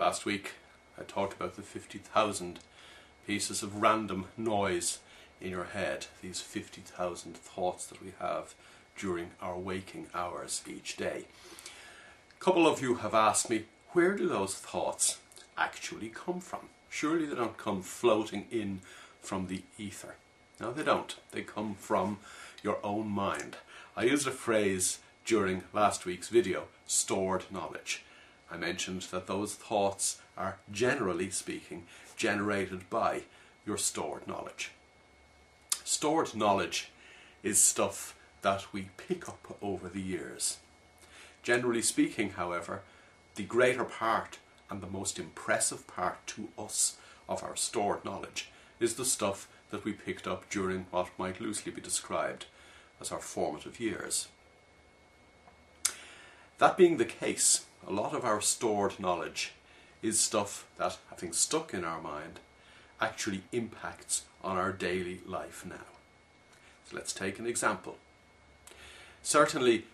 Last week I talked about the 50,000 pieces of random noise in your head, these 50,000 thoughts that we have during our waking hours each day. A couple of you have asked me, where do those thoughts actually come from? Surely they don't come floating in from the ether. No, they don't. They come from your own mind. I used a phrase during last week's video, stored knowledge. I mentioned that those thoughts are, generally speaking, generated by your stored knowledge. Stored knowledge is stuff that we pick up over the years. Generally speaking, however, the greater part and the most impressive part to us of our stored knowledge is the stuff that we picked up during what might loosely be described as our formative years. That being the case, a lot of our stored knowledge is stuff that, having stuck in our mind, actually impacts on our daily life now. So let's take an example. Certainly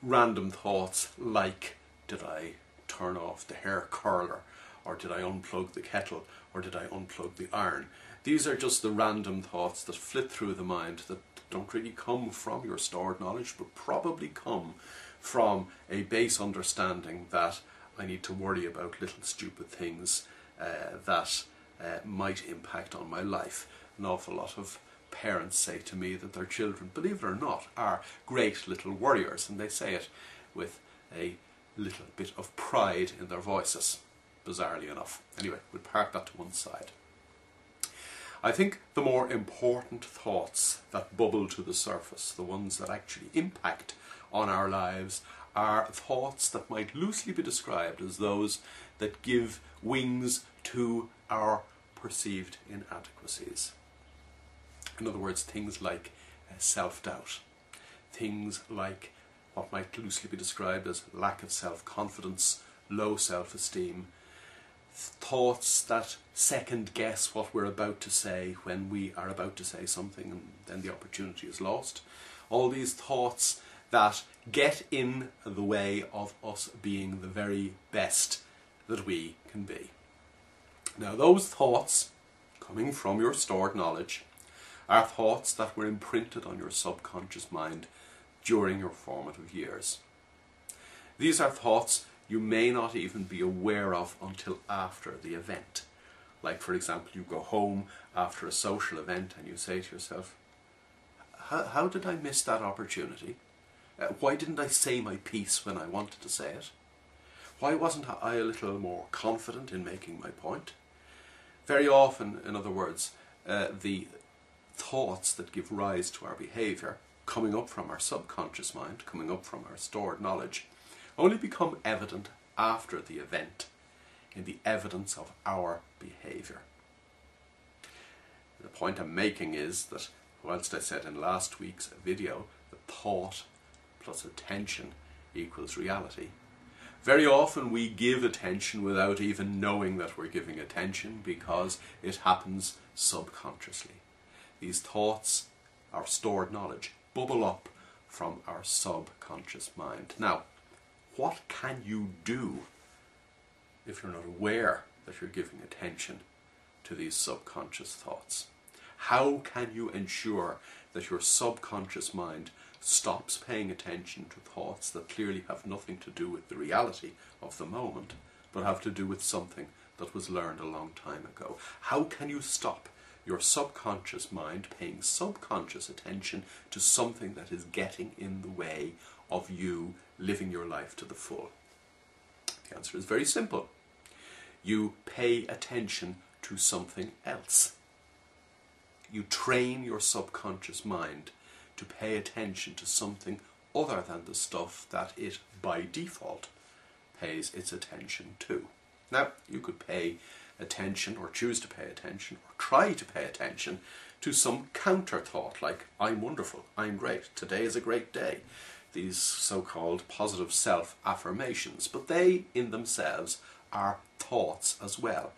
random thoughts like, did I turn off the hair curler, or did I unplug the kettle, or did I unplug the iron? These are just the random thoughts that flit through the mind that don't really come from your stored knowledge, but probably come from a base understanding that I need to worry about little stupid things that might impact on my life. An awful lot of parents say to me that their children, believe it or not, are great little worriers, and they say it with a little bit of pride in their voices, bizarrely enough. Anyway, we'll park that to one side. I think the more important thoughts that bubble to the surface, the ones that actually impact on our lives, are thoughts that might loosely be described as those that give wings to our perceived inadequacies. In other words, things like self-doubt, things like what might loosely be described as lack of self-confidence, low self-esteem, thoughts that second guess what we're about to say when we are about to say something and then the opportunity is lost. All these thoughts that get in the way of us being the very best that we can be. Now, those thoughts, coming from your stored knowledge, are thoughts that were imprinted on your subconscious mind during your formative years. These are thoughts you may not even be aware of until after the event. Like, for example, you go home after a social event and you say to yourself, how did I miss that opportunity? Why didn't I say my piece when I wanted to say it? Why wasn't I a little more confident in making my point? Very often, in other words, the thoughts that give rise to our behaviour, coming up from our subconscious mind, coming up from our stored knowledge, only become evident after the event, in the evidence of our behaviour. The point I'm making is that, whilst I said in last week's video that thought plus attention equals reality, very often we give attention without even knowing that we're giving attention because it happens subconsciously. These thoughts, our stored knowledge, bubble up from our subconscious mind. Now, what can you do if you're not aware that you're giving attention to these subconscious thoughts? How can you ensure that your subconscious mind stops paying attention to thoughts that clearly have nothing to do with the reality of the moment, but have to do with something that was learned a long time ago? How can you stop your subconscious mind paying subconscious attention to something that is getting in the way of you living your life to the full? The answer is very simple. You pay attention to something else. You train your subconscious mind to pay attention to something other than the stuff that it, by default, pays its attention to. Now, you could pay attention, or choose to pay attention, or try to pay attention to some counter thought, like, I'm wonderful, I'm great, today is a great day. These so-called positive self-affirmations, but they, in themselves, are thoughts as well.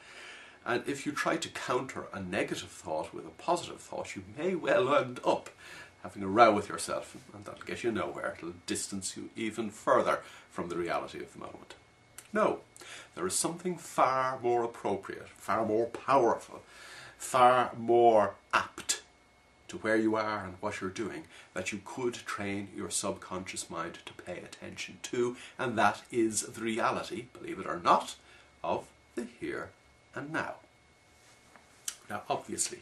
And if you try to counter a negative thought with a positive thought, you may well end up having a row with yourself, and that'll get you nowhere. It'll distance you even further from the reality of the moment. No, there is something far more appropriate, far more powerful, far more apt to where you are and what you're doing that you could train your subconscious mind to pay attention to, and that is the reality, believe it or not, of the here and now. Now, obviously,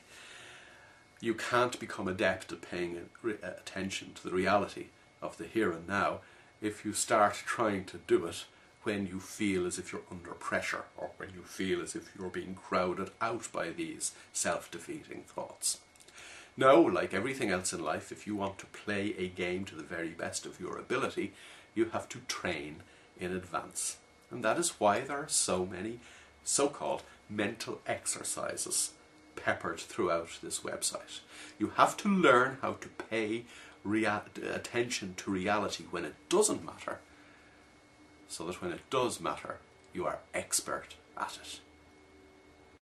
you can't become adept at paying attention to the reality of the here and now if you start trying to do it when you feel as if you're under pressure, or when you feel as if you're being crowded out by these self-defeating thoughts. No, like everything else in life, if you want to play a game to the very best of your ability, you have to train in advance. And that is why there are so many so-called mental exercises peppered throughout this website. You have to learn how to pay attention to reality when it doesn't matter, so that when it does matter, you are expert at it.